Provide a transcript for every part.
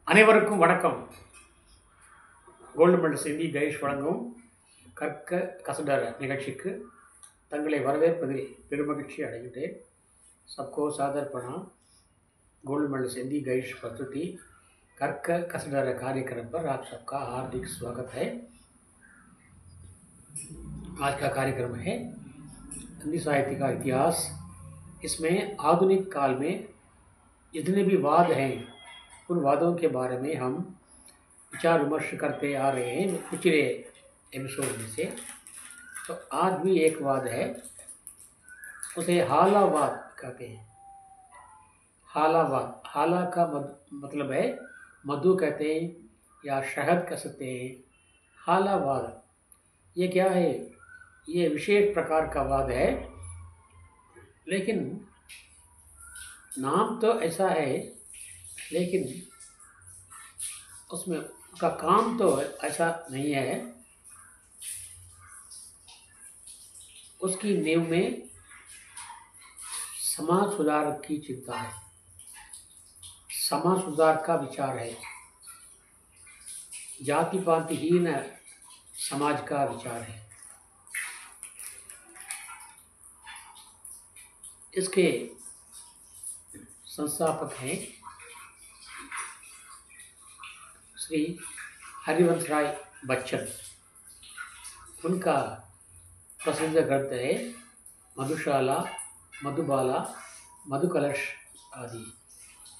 அனைவருக்கும் வணக்கம். Gold medal செய்தி கைஷ் வழங்கும் கற்க கசடர நிகழ்ச்சிக்கு தங்களை வரவேற்பதில் பெருமகிழ்ச்சி अடைகின்றேன். सबको सादर प्रणाम. गोल्ड मेडल सिंधी गैश प्रस्तुति कर्क कसडर कार्यक्रम पर आप सबका हार्दिक स्वागत है. आज का कार्यक्रम है हिंदी साहित्य का इतिहास. इसमें आधुनिक काल में जितने भी वाद हैं उन वादों के बारे में हम विचार विमर्श करते आ रहे हैं पिछले एपिसोड में से. तो आज भी एक वाद है, उसे हालावाद कहते हैं. हालावाद, हाला का मतलब है मधु कहते हैं या शहद कह सकते हैं. हालावाद ये क्या है? ये विशेष प्रकार का वाद है, लेकिन नाम तो ऐसा है, लेकिन उसमें उसका काम तो ऐसा नहीं है. उसकी नींव में समाज सुधार की चिंता है, समाज सुधार का विचार है, जाति पातिहीन समाज का विचार है. इसके संस्थापक हैं श्री हरिवंश राय बच्चन. उनका प्रसिद्ध ग्रंथ है मधुशाला, मधुबाला, मधुकलश आदि.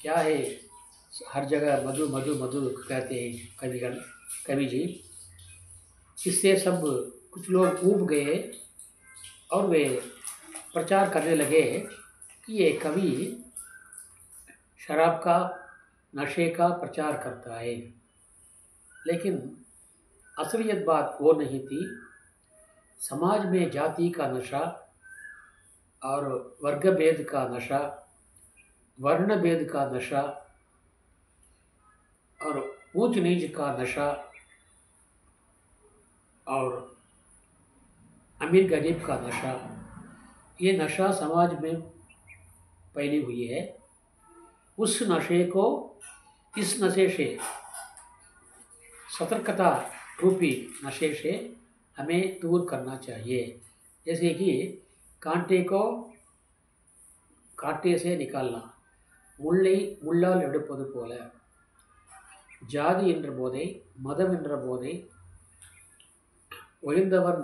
क्या है, हर जगह मधु मधु मधु कहते हैं कवि जी. इससे सब कुछ लोग ऊब गए और वे प्रचार करने लगे कि ये कवि शराब का, नशे का प्रचार करता है. लेकिन असलियत बात वो नहीं थी. समाज में जाति का नशा और वर्ग भेद का नशा, वर्ण भेद का नशा और ऊंच नीच का नशा और अमीर गरीब का नशा, ये नशा समाज में फैली हुई है. उस नशे को, इस नशे से, सतर्कता रूपी नशे से हमें दूर करना चाहिए. जैसे कि कांटे को कांटे से निकालना, முள்ளை முள்ளால் எடுப்பது போல. ஜாதி என்ற போதை, மதம் என்ற போதை, உயர்ந்தவன்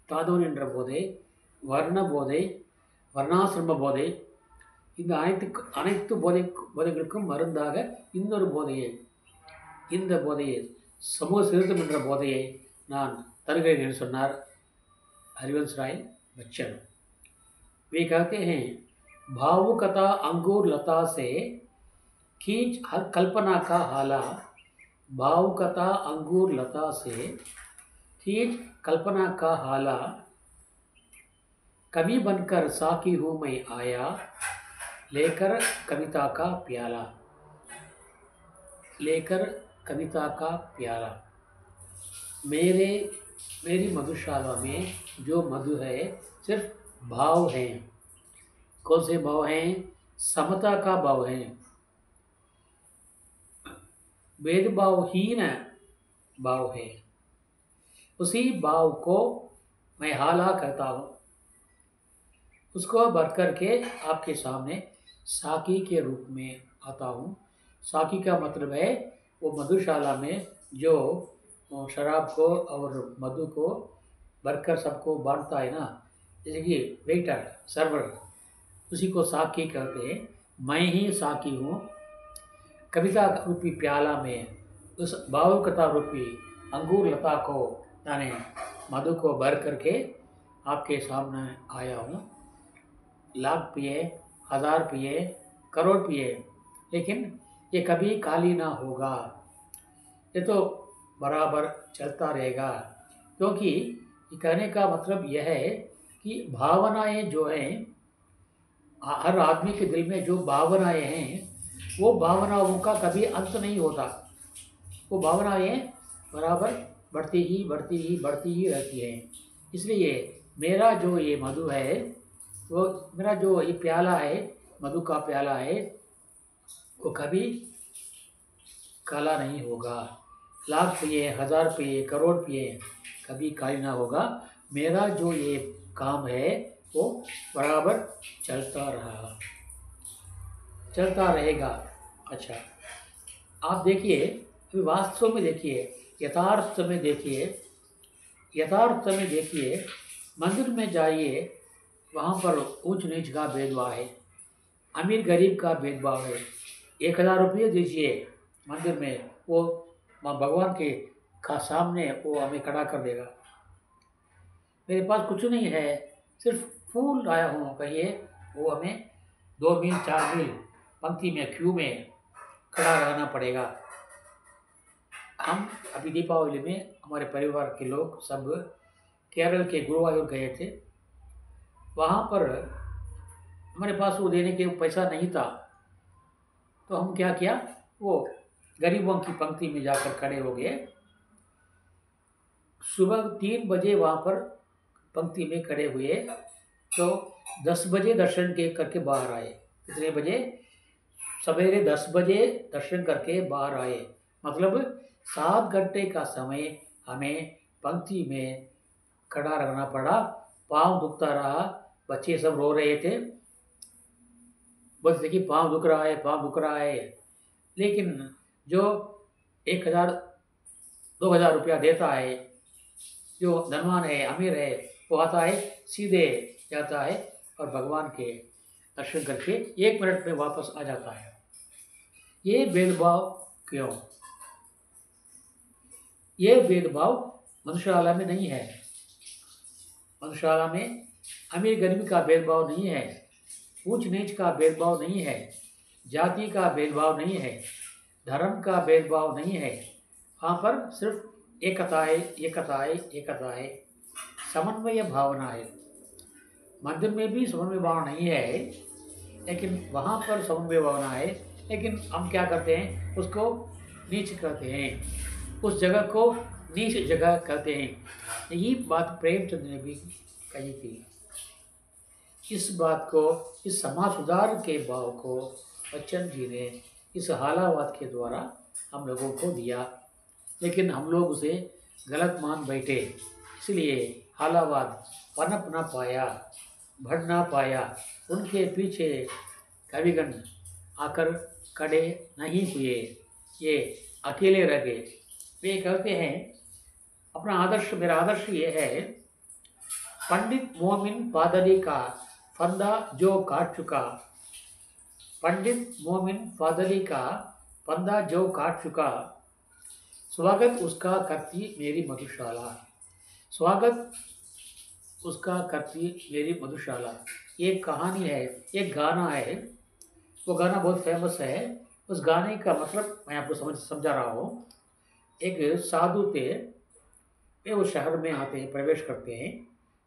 தாதவன் என்ற போதை, வர்ண போதை, வர்ணாசிரம போதை, இந்த அனைத்து போதைகளுக்கும் மருந்தாக இன்னொரு போதையை, இந்த போதையை சமூக சீர்திருத்தம் என்ற போதையை நான் தருகிறேன் என்று சொன்னார் हरिवंश राय बच्चन. वे कहते हैं, भावुकता अंगूर लता से खींच हर कल्पना का हाला. भावुकता अंगूर लता से खींच कल्पना का हाला. कवि बनकर साकी हूँ मैं आया, लेकर कविता का प्याला. लेकर कविता का प्याला. मेरी मधुशाला में जो मधु है सिर्फ भाव हैं. कौन से भाव हैं? समता का भाव है, भेदभावहीन भाव है. उसी भाव को मैं हाला करता हूँ. उसको भर कर के आपके सामने साकी के रूप में आता हूँ. साकी का मतलब है वो मधुशाला में जो शराब को और मधु को भरकर सबको बांटता है ना, जैसे कि वेटर, सर्वर, उसी को साकी कहते हैं. मैं ही साकी हूँ. कविता रूपी प्याला में उस भावुकता रूपी अंगूर लता को, यानी मधु को भर करके आपके सामने आया हूँ. लाख पिए, हज़ार पिए, करोड़ पिए, लेकिन ये कभी खाली ना होगा. ये तो बराबर चलता रहेगा. क्योंकि ये कहने का मतलब यह है कि भावनाएं जो हैं, हर आदमी के दिल में जो भावनाएं हैं, वो भावनाओं का कभी अंत नहीं होता. वो भावनाएं बराबर बढ़ती ही रहती हैं. इसलिए मेरा जो ये मधु है, वो मेरा जो ये प्याला है, मधु का प्याला है, वो कभी काला नहीं होगा। लाख रुपये, 1000 रुपये, करोड़ रुपये कभी खाली ना होगा। मेरा जो ये काम है वो बराबर चलता रहेगा। अच्छा, आप देखिए, अभी वास्तव में देखिए, यथार्थ में देखिए, मंदिर में जाइए, वहाँ पर ऊंच नीच का भेदभाव है, अमीर गरीब का भेदभाव है। 1000 रुपये दीजिए मंदिर में, वो भगवान के सामने वो हमें खड़ा कर देगा। मेरे पास कुछ नहीं है, सिर्फ फूल लाया हूँ कहिए, वो हमें 2 मील 4 मील पंक्ति में, क्यू में खड़ा रहना पड़ेगा। हम अभी दीपावली में हमारे परिवार के लोग सब केरल के गुरुवायूर गए थे। वहाँ पर हमारे पास वो देने के पैसा नहीं था, तो हम क्या किया, वो गरीबों की पंक्ति में जाकर खड़े हो गए। सुबह 3 बजे वहाँ पर पंक्ति में खड़े हुए, तो 10 बजे दर्शन के करके बाहर आए। कितने बजे? सवेरे 10 बजे दर्शन करके बाहर आए। मतलब 7 घंटे का समय हमें पंक्ति में खड़ा रहना पड़ा। पाँव दुखता रहा, बच्चे सब रो रहे थे, बस देखिए पाँव दुख रहा है। लेकिन जो 1000 2000 रुपया देता है, जो धनवान है, अमीर है, वो आता है, सीधे जाता है और भगवान के दर्शन करके 1 मिनट में वापस आ जाता है। ये भेदभाव क्यों? ये भेदभाव मनुष्याला में नहीं है। मनुष्याला में अमीर गरीब का भेदभाव नहीं है, ऊंच नीच का भेदभाव नहीं है, जाति का भेदभाव नहीं है, धर्म का भेदभाव नहीं है। वहाँ पर सिर्फ एकता है, समन्वय भावना है। मंदिर में भी समन्वय भावना नहीं है, लेकिन वहाँ पर समन्वय भावना है। लेकिन हम क्या करते हैं, उसको नीच करते हैं, उस जगह को नीच जगह कहते हैं। यही बात प्रेमचंद ने भी कही थी। इस बात को, इस समाज सुधार के भाव को बच्चन जी ने इस हालावाद के द्वारा हम लोगों को दिया, लेकिन हम लोग उसे गलत मान बैठे। इसलिए हालावाद पनप ना पाया, बढ़ ना पाया। उनके पीछे कविगण आकर खड़े नहीं हुए, ये अकेले रह गए। वे कहते हैं, अपना आदर्श, मेरा आदर्श ये है, पंडित मोमिन पादरी का फंदा जो काट चुका, पंडित मोमिन पादरी का फंदा जो काट चुका, स्वागत उसका करती मेरी मधुशाला, स्वागत उसका करती मेरी मधुशाला। ये कहानी है, एक गाना है, वो गाना बहुत फेमस है। उस गाने का मतलब मैं आपको समझा रहा हूँ। एक साधु थे, वे उस शहर में आते हैं, प्रवेश करते हैं।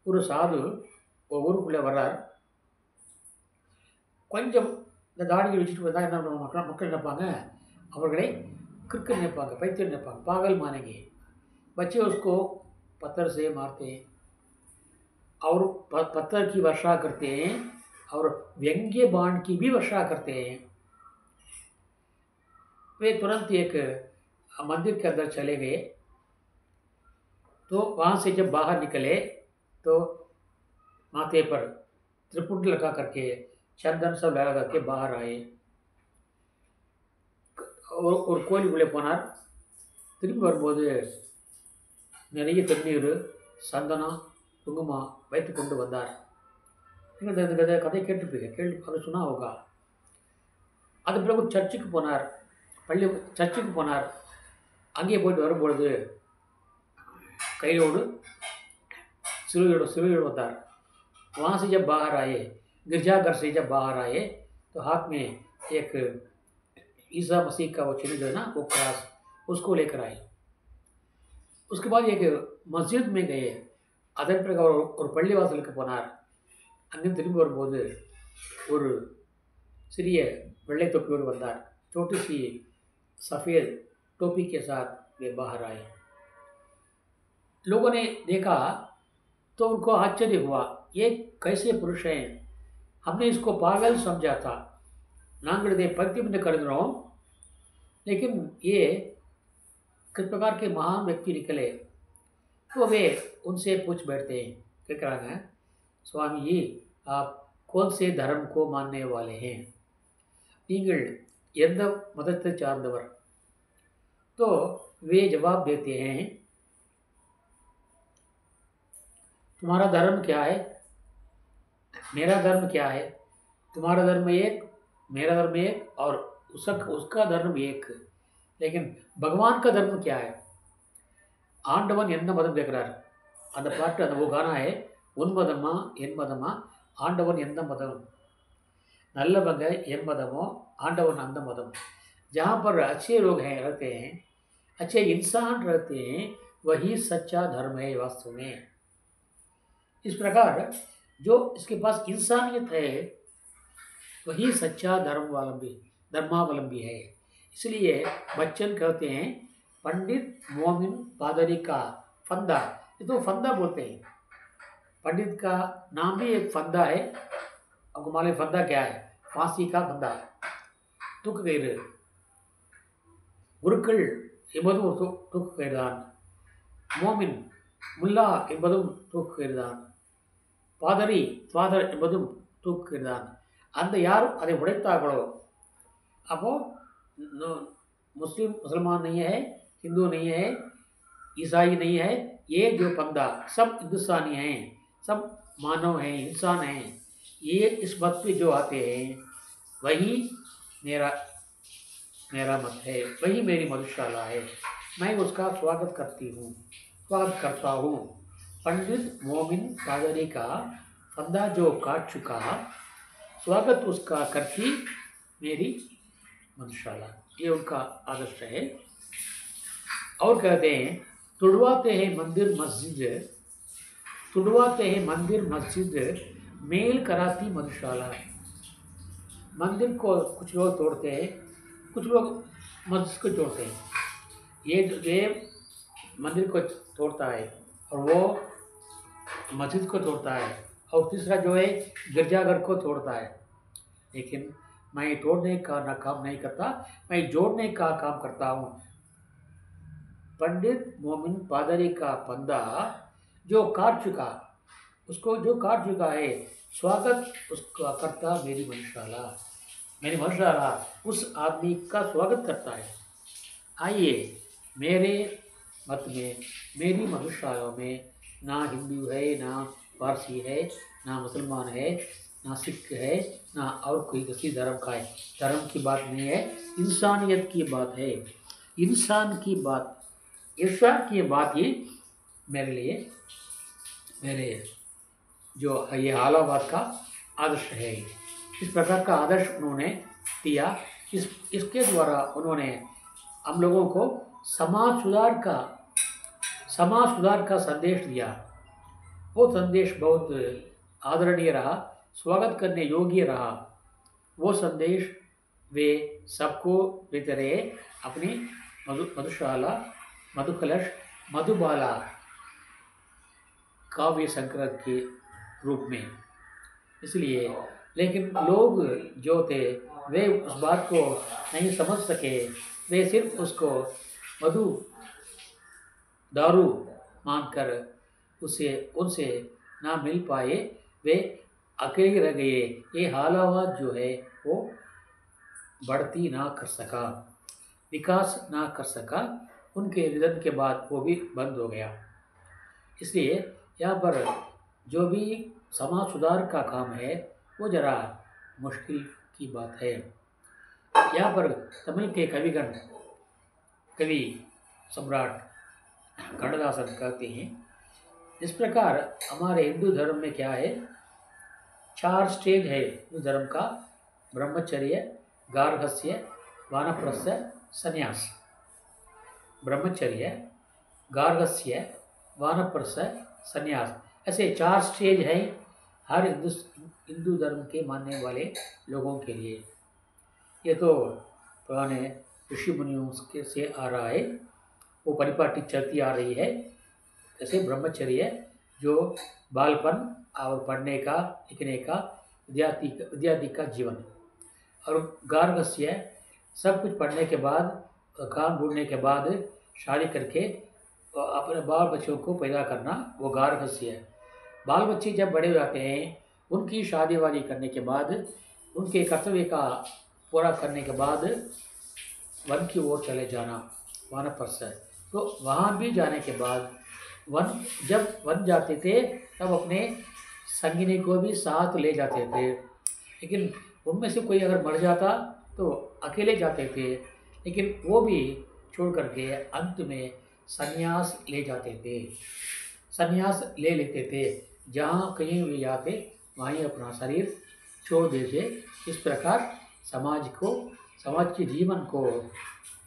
ஒரு சாது ஊருக்குள்ளே வர்றார். கொஞ்சம் இந்த தாடியை வச்சுட்டு வந்தால் என்ன பண்ணுவாங்க மக்கள் நினைப்பாங்க, அவர்களை கிறுக்கு நினைப்பாங்க, பைத்தியம் निपांग, पागल मानेंगे। बच्चे उसको पत्थर से मारते हैं और पत्थर की वर्षा करते हैं और व्यंग्य बाण की भी वर्षा करते हैं। वे तुरंत एक मंदिर के अंदर चले गए। तो वहाँ से जब बाहर निकले तो माथे पर त्रिपुट लगा करके, चंदन सब लगा करके बाहर आए और கோயிலுக்குள்ளே போனார். திரும்பி வரும்போது நிறைய தண்ணீர், சந்தனம், குங்குமம் வைத்து கொண்டு வந்தார். நீங்கள் இந்த கதை கேட்டு அது சுனா होगा. அது பிறகு சர்ச்சுக்கு போனார், சர்ச்சுக்கு போனார். அங்கே போயிட்டு வரும்பொழுது கையோடு सिलुएड़ होता है। वहाँ से जब बाहर आए, गिरजाघर से जब बाहर आए, तो हाथ में एक ईसा मसीह का वो चिन्ह जो है ना, वो क्रॉस, उसको लेकर आए। उसके बाद एक मस्जिद में गए, அதன் பிறகு ஒரு பள்ளிவாசலுக்கு போனார். அங்கே திரும்பி வரும்போது ஒரு சிறிய வெள்ளை தொப்பியோடு வந்தார். छोटी सी सफ़ेद टोपी के साथ वे बाहर आए। लोगों ने देखा तो उनको आश्चर्य हुआ, ये कैसे पुरुष हैं? हमने इसको पागल समझा था. நாங்கள் இதை பைத்தியம் என்று கருதினோம். लेकिन ये किस प्रकार के महान व्यक्ति निकले, तो वे उनसे पूछ बैठते हैं, क्या कह रहे हैं, स्वामी जी आप कौन से धर्म को मानने वाले हैं, நீங்கள் எந்த மதத்தை சார்ந்தவர்। तो वे जवाब देते हैं, तुम्हारा धर्म क्या है, मेरा धर्म क्या है, तुम्हारा धर्म एक, मेरा धर्म एक, और उसका धर्म एक, लेकिन भगवान का धर्म क्या है। ஆண்டவன் எந்த மதம் கேட்குறாரு, அந்த பாட்டு அந்த वो गाना है, உன் மதமா என் மதமா ஆண்டவன் எந்த மதம், நல்லவங்க என் மதமோ आंडवन अंध मदम। जहाँ पर अच्छे लोग हैं रहते हैं, अच्छे इंसान रहते हैं, वही सच्चा धर्म है वास्तव में। इस प्रकार जो इसके पास इंसानियत है वही सच्चा धर्मावलंबी है। इसलिए बच्चन कहते हैं पंडित मोमिन पादरी का फंदा, ये तो फंदा बोलते हैं। पंडित का नाम भी एक फंदा है। आपको मालूम फंदा क्या है, फांसी का फंदा, தூக்கு கயிறு। குருக்கள் என்பதும் ஒரு தூக்கு கயிறு தான், மோமின் முல்லா என்பதும் தூக்கு கயிறு தான், ஃபாதர் என்பதும் தூக்கு கயிறு தான்। அந்த யாரும் அதை உடைத்தார்களோ, அப்போ मुसलमान नहीं है, हिंदू नहीं है, ईसाई नहीं है, ये जो पंदा सब हिंदुस्तानी हैं, सब मानव हैं, इंसान हैं। ये इस मत पे जो आते हैं वही मेरा मत है, वही मेरी मधुशाला है। मैं उसका स्वागत करता हूँ। पंडित मोमिन पादरी का फंदा जो काट चुका, स्वागत उसका करती मेरी मधुशाला, ये उनका आदर्श है। और कहते हैं तुड़वाते हैं मंदिर मस्जिद मेल कराती मधुशाला। मंदिर को कुछ लोग तोड़ते हैं, कुछ लोग मस्जिद को तोड़ते हैं। ये मंदिर को तोड़ता है और वो मस्जिद को तोड़ता है, और तीसरा जो है गिरजाघर को तोड़ता है। लेकिन मैं तोड़ने का काम नहीं करता, मैं जोड़ने का काम करता हूँ। पंडित मोमिन पादरी का फंदा जो काट चुका, उसको जो काट चुका है, स्वागत उसका करता मेरी मधुशाला उस आदमी का स्वागत करता है। आइए मेरे मत में, मेरी मधुशाला में ना हिंदू है, ना पारसी है, ना मुसलमान है, ना सिख है, ना और कोई किसी धर्म का है। धर्म की बात नहीं है, इंसानियत की बात है। इंसान की बात, ईश्वर की बात ही मेरे जो ये हालावाद का आदर्श है। इस प्रकार का आदर्श उन्होंने दिया। इसके द्वारा उन्होंने हम लोगों को समाज सुधार का संदेश दिया। वो संदेश बहुत आदरणीय रहा, स्वागत करने योग्य रहा। वो संदेश वे सबको देते रहे अपनी मधुशाला, मधुकलश, मधुबाला काव्य संकलन के रूप में। इसलिए लेकिन लोग जो थे वे उस बात को नहीं समझ सके, वे सिर्फ उसको मधु दारू मानकर उनसे ना मिल पाए, वे अकेले रह गए। ये हालावाद जो है वो बढ़ती ना कर सका, विकास ना कर सका। उनके निधन के बाद वो भी बंद हो गया। इसलिए यहाँ पर जो भी समाज सुधार का काम है वो जरा मुश्किल की बात है। यहाँ पर तमिल के कवि सम्राट कण्णदासन कहते हैं, इस प्रकार हमारे हिंदू धर्म में क्या है, 4 स्टेज है हिंदू धर्म का, ब्रह्मचर्य, गार्हस्थ्य, वानप्रस्थ, संन्यास। ब्रह्मचर्य, गार्हस्थ्य, वानप्रस्थ, संन्यास, ऐसे 4 स्टेज हैं हर हिंदू धर्म के मानने वाले लोगों के लिए। ये तो पुराने ऋषि मुनियों से आ रहा है, वो परिपाटी चलती आ रही है। जैसे ब्रह्मचर्य जो बालपन और पढ़ने का, लिखने का, विद्यार्थी का जीवन, और गार्हस्थ्य सब कुछ पढ़ने के बाद काम ढूंढने के बाद शादी करके अपने बाल बच्चों को पैदा करना वो गार्हस्थ्य है। बाल बच्चे जब बड़े हो जाते हैं उनकी शादी वादी करने के बाद उनके कर्तव्य का पूरा करने के बाद वन की ओर चले जाना वानप्रस्थ है। तो वहाँ भी जाने के बाद जब वन जाते थे तब अपने संगिनी को भी साथ ले जाते थे, लेकिन उनमें से कोई अगर मर जाता तो अकेले जाते थे, लेकिन वो भी छोड़ करके अंत में संन्यास ले जाते थे, संन्यास ले लेते थे। जहाँ कहीं भी जाते वहीं अपना शरीर छोड़ देते। इस प्रकार समाज के जीवन को,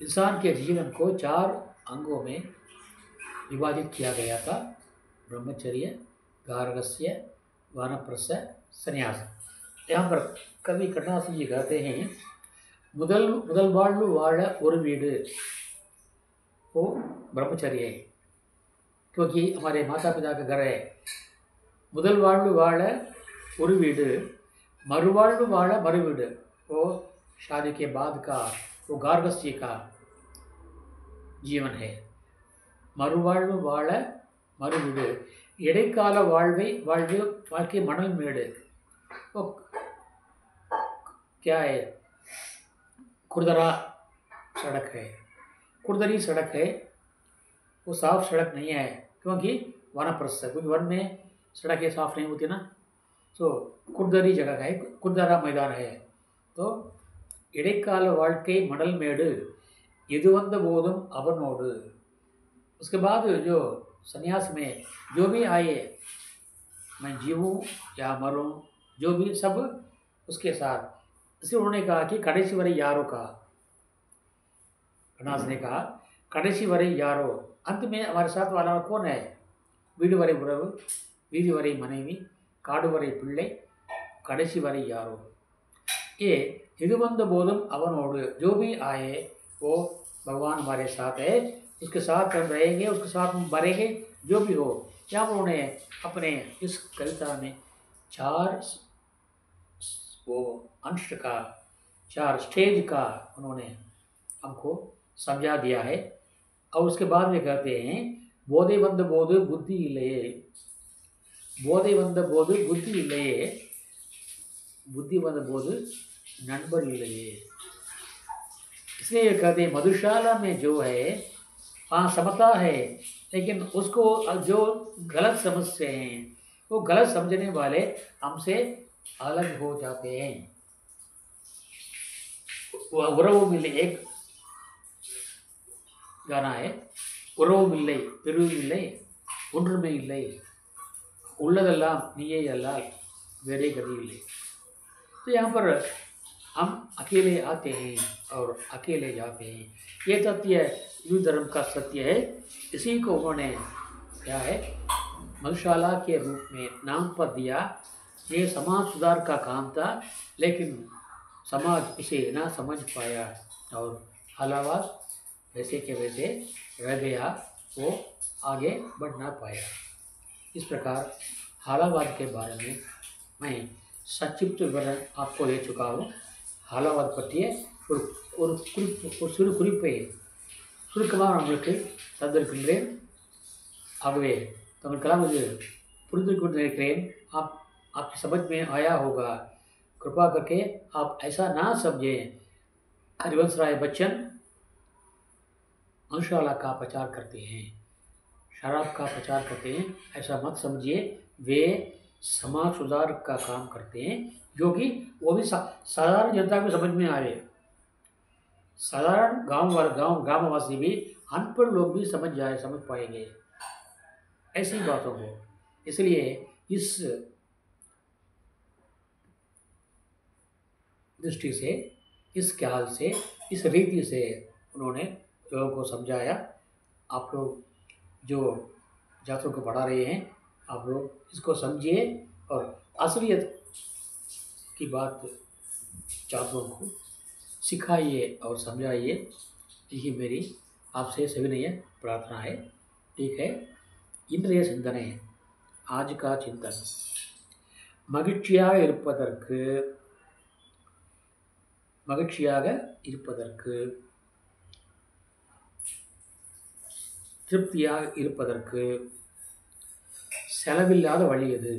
इंसान के जीवन को 4 अंगों में विभाजित किया गया था। ब्रह्मचर्य, गार्हस्थ्य, वानप्रस्थ, संन्यास। यहाँ पर कवि करुणासिंह जी कहते हैं, முதல் வாழ்வு வாழ ஒரு வீடு वो ब्रह्मचर्य है, क्योंकि हमारे माता पिता का घर है। முதல் வாழ்வு வாழ ஒரு வீடு, மறுவாழ்வு வாழ मरु வீடு वो शादी के बाद का वो गार्हस्थ्य का जीवन है। மறுவாழ்வு வாழ மறு வீடு, இடைக்கால வாழ்க்கை மணல் மேடு वो क्या है, खुरदरा सड़क है, खुरदरी सड़क है, वो साफ सड़क नहीं है, क्योंकि वानप्रस्थ है, क्योंकि वन में सड़कें साफ नहीं होती ना, तो खुरदरी जगह है, खुरदरा मैदान है। तो இடைக்கால வாழ்க்கை மணல் மேடு எது வந்த போதும் அவனோடு। उसके बाद जो संन्यास में जो भी आए, मैं जीवूँ या मरूँ, जो भी सब उसके साथ। इसलिए उन्होंने कहा कि कड़ेसी वरे यारो का, कनास ने कहा कड़ेसी वरे यारो, अंत में हमारे साथ वाला कौन है? வீடு வரை உறவு, வீதி வரை மனைவி, காடு வரை பிள்ளை, கடைசி வரை யாரோ। ये यदु बंद बोधम अवनोடு, जो भी आए वो भगवान हमारे साथ है, उसके साथ हम रहेंगे, उसके साथ हम मरेंगे, जो भी हो। यहाँ पर उन्होंने अपने इस कविता में 4 वो अंश का, 4 स्टेज का उन्होंने हमको समझा दिया है। और उसके बाद में कहते हैं, बोधे वंद बोध बुद्धि इल्लैये, बोधे वंद बोध बुद्धि इल्लैये, बुद्धि वंद बोध नंबर इल्लैये। इसलिए कहते हैं मधुशाला में जो है वहाँ समता है, लेकिन उसको जो गलत समझते हैं वो गलत समझने वाले हमसे अलग हो जाते हैं। उறவு मिले, एक गाना है, உறவு இல்லை பிரிவு இல்லை ஒன்றுமே இல்லை உள்ளதெல்லாம் நீயே अल्लाह வேறே गति இல்லை। तो यहाँ पर हम अकेले आते हैं और अकेले जाते हैं, ये तथ्य हिंदू धर्म का सत्य है। इसी को उन्होंने क्या है मधुशाला के रूप में नाम पर दिया। ये समाज सुधार का काम था, लेकिन समाज इसे ना समझ पाया और हालावाद वैसे के वैसे रह गया, वो आगे बढ़ ना पाया। इस प्रकार हालावाद के बारे में मैं संक्षिप्त विवरण आपको दे चुका हूँ। हालावाद பற்றிய ஒரு சிறு குறிப்பை சுருக்கமாக உங்களுக்கு தந்திருக்கின்றேன்। ஆகவே तमिलकलाम मुझे पुरुष को निरखें, आपकी समझ में आया होगा। कृपा करके आप ऐसा ना समझें हरिवंश राय बच्चन मधुशाला का प्रचार करते हैं, शराब का प्रचार करते हैं, ऐसा मत समझिए। वे समाज सुधार का काम करते हैं, जो कि वो भी साधारण जनता को समझ में आए। साधारण ग्रामवासी भी, अनपढ़ लोग भी समझ पाएंगे ऐसी बातों को। इसलिए इस दृष्टि से, इस ख्याल से, इस रीति से उन्होंने लोगों को समझाया। आप लोग जो छात्रों को पढ़ा रहे हैं, आप लोग इसको समझिए और असलियत की बात छात्रों को सिखाइए और समझाइए। यही मेरी आपसे सविनय प्रार्थना है। ठीक है, இன்றைய சிந்தனை, आज का चिंतन, மகிழ்ச்சியாக இருப்பதற்கு திருப்தியாக இருப்பதற்கு செலவில்லாத வழி எது?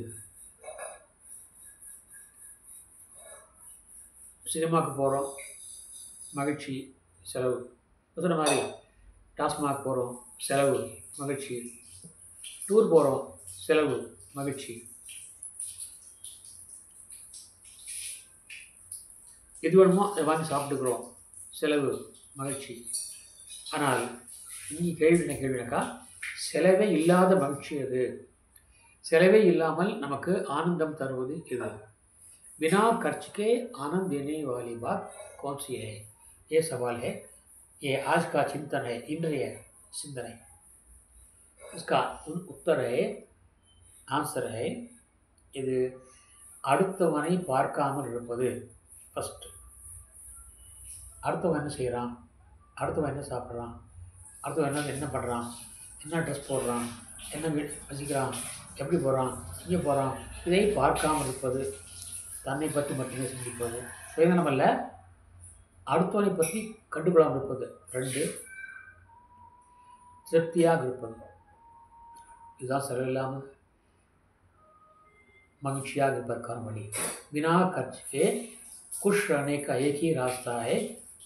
சினிமாவுக்கு போகிறோம், மகிழ்ச்சி, செலவு. சொன்ன மாதிரி டாஸ்மாக் போகிறோம், செலவு, மகிழ்ச்சி. டூர் போகிறோம், செலவு, மகிழ்ச்சி. எது வேணுமோ அதை வாங்கி சாப்பிட்டுக்கிறோம், செலவு, மகிழ்ச்சி. ஆனால் இங்கே கேள்வினாக்கா செலவே இல்லாத மகிழ்ச்சி எது? செலவே இல்லாமல் நமக்கு ஆனந்தம் தருவது எது? बिना खर्च के आनंद देने वाली बात कौन सी है? ये सवाल है, ये आज का चिंतन है, इंद्रिय चिंतन है. इसका उत्तर है, आंसर है, இது அடுத்தவனை பார்க்காமல் இருப்பது. ஃபஸ்ட், அடுத்தவன் என்ன செய்கிறான், அடுத்தவன் என்ன சாப்பிட்றான், அடுத்தவன் என்ன பண்ணுறான், என்ன ட்ரெஸ் போடுறான், என்ன வீடு வசிக்கிறான், எப்படி போகிறான், இங்கே போகிறான், இதை பார்க்காமல் இருப்பது. தன்னை பற்றி மட்டுமே சிந்திப்பது. சுயநலம் அல்ல, அடுத்தவனை பற்றி கண்டுகொள்ளாமல் இருப்பது. 2, திருப்தியாக இருப்பது. இதுதான் செலவில்லாமல் मनुष्या के प्रकार बनी। बिना खर्च के खुश रहने का एक ही रास्ता है,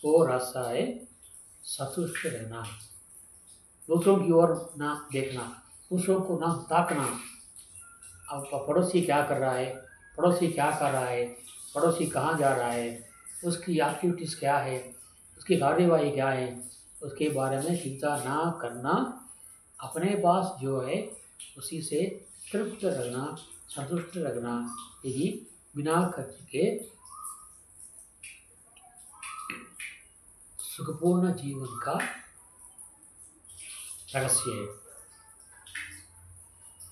वो रास्ता है संतुष्ट रहना, दूसरों की ओर ना देखना, दूसरों को ना ताकना। अब पड़ोसी क्या कर रहा है, पड़ोसी क्या कर रहा है, पड़ोसी कहाँ जा रहा है, उसकी एक्टिविटीज़ क्या है, उसकी कार्यवाही क्या है, उसके बारे में चिंता ना करना। अपने पास जो है उसी से तृप्त रहना, संतुष्ट रहना, यही बिना खर्च के सुखपूर्ण जीवन का रहस्य है।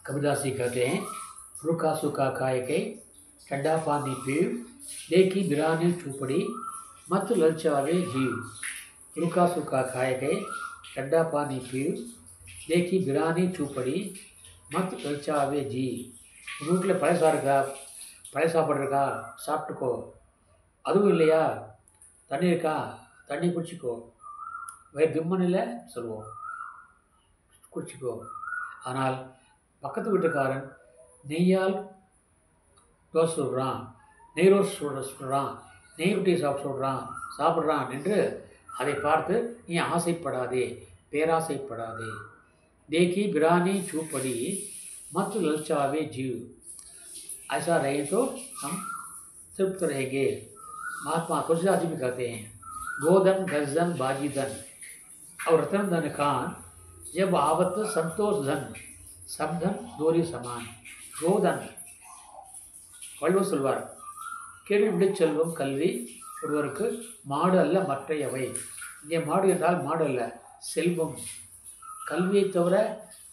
कबीरदास जी कहते हैं, रूखा सूखा खाए के ठंडा पानी पीव, देखी बिरानी चूपड़ी मत ललचावे जीव। रूखा सूखा खाए के ठंडा पानी पीव, देखी बिरानी चूपड़ी मत ललचावे जी। வீட்டில் பழசா இருக்கா, பழைய சாப்பாடு இருக்கா, சாப்பிட்டுக்கோ. அதுவும் இல்லையா, தண்ணி இருக்கா, தண்ணி குடிச்சிக்கோ. வேறு திம்மன் இல்லை சொல்லுவோம், குடிச்சிக்கோ. ஆனால் பக்கத்து வீட்டுக்காரன் நெய்யால் தோசை சுடுறான், நெய் ரோஸ் சுடுறான், நெய் ரொட்டி சாப்பிட்றான் என்று அதை பார்த்து நீ ஆசைப்படாதே, பேராசைப்படாதே. देखी बिरानी चूपड़ी मत ललचावे जीव। ऐसा रहे तो हम तृप्त रहेंगे। महात्मा तुलसीदास जी भी कहते हैं, गोधन गजन बाजीधन और रतन धन खान, जब आवत संतोष धन, सब धन दोरी समान। கோதன் வள்ளுவர் சொல்வார், கேள்வி விடு செல்வம் கல்வி ஒருவருக்கு மாடு அல்ல மற்றையவை. இங்கே மாடு என்றால் மாடு அல்ல, செல்வம். கல்வியை தவிர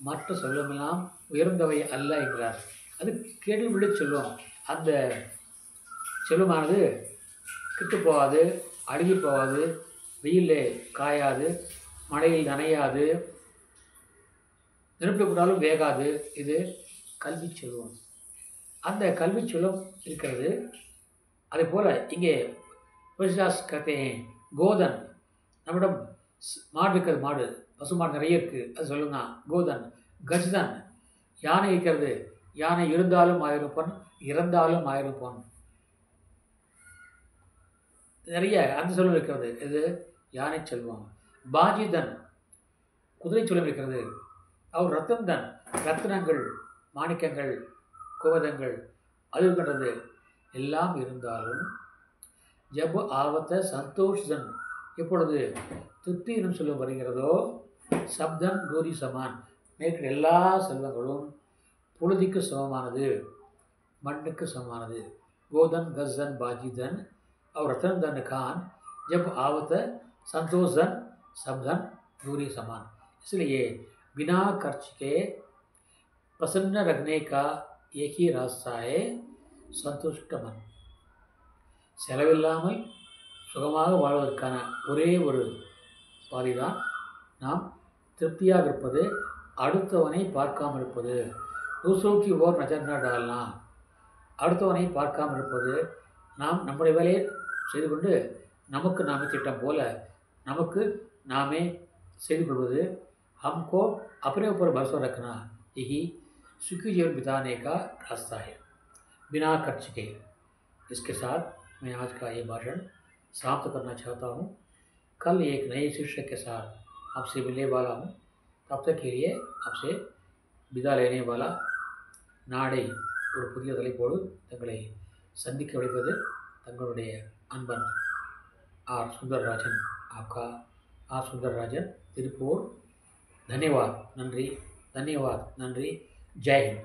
மற்ற செல்வமெல்லாம் உயர்ந்தவை அல்ல என்கிறார். அது கேள்வி விடு செல்வம். அந்த செல்வமானது கெட்டு போகாது, அழுகி போகாது, வெயிலில் காயாது, மழையில் நனையாது, நெருப்பில் போட்டாலும் வேகாது. இது கல்வி செல்வம். அந்த கல்வி செல்வம் இருக்கிறது. அதே போல் இங்கே துளசிதாஸ் கத்தேன், கோதன், நம்மிடம் மாடு இருக்கிறது, மாடு பசுமாடு நிறைய இருக்குது, அது சொல்லுங்க. கோதன், கஜ்தன், யானை இருக்கிறது, யானை இருந்தாலும் 1000 பொன், இறந்தாலும் 1000 பொன். நிறைய அந்த செல்வம் இருக்கிறது. இது யானை செல்வம். பாஜிதன், குதிரை செல்வம் இருக்கிறது. அவர் ரத்தன்தன், ரத்னங்கள், மாணிக்கங்கள், கோவதங்கள் அது இருக்கின்றது. எல்லாம் இருந்தாலும் ஜப் ஆவத்த சந்தோஷன், எப்பொழுது திருப்தி எனும் செல்வம் வருகிறதோ, சப்தன் தூரி சமான், மேற்கிற எல்லா செல்வங்களும் புழுதிக்கு சமமானது, மண்ணுக்கு சமமானது. கோதன் கஜன் बाजीधन और रतन धन खान, जब आवत संतोष धन सब धन दूरी समान। इसलिए बिना खर्च के प्रसन्न रखने का एक ही रास्ता है संतुष्ट मन। செலவில்லாமல் சுகமாக வாழ்வதற்கான ஒரே ஒரு பாதைதான் நாம் திருப்தியாக இருப்பது, அடுத்தவனை பார்க்காமல் இருப்பது. தூசோக்கி ஓர் நஜர் ந டால்னா, அடுத்தவனை பார்க்காமல் இருப்பது. நாம் நம்முடைய வேலையை செய்து கொண்டு நமக்கு நாமே திட்டம் போல நமக்கு நாமே செய்து கொள்வது. हमको अपने ऊपर भरोसा रखना, यही सुखी जीवन बिताने का रास्ता है, बिना खर्च के। इसके साथ मैं आज का ये भाषण समाप्त करना चाहता हूँ। कल एक नए शीर्षक के साथ आपसे मिलने वाला हूँ। तब तक के लिए आपसे विदा लेने वाला நாளை ஒரு புதிய தலைப்போடு தங்களை சந்திக்க விளைவது தங்களுடைய அன்பன் ஆர் சுந்தரராஜன், आपका आर सुंदरराजन, திருப்பூர்। धन्यवाद, நன்றி, धन्यवाद, நன்றி, जय हिंद।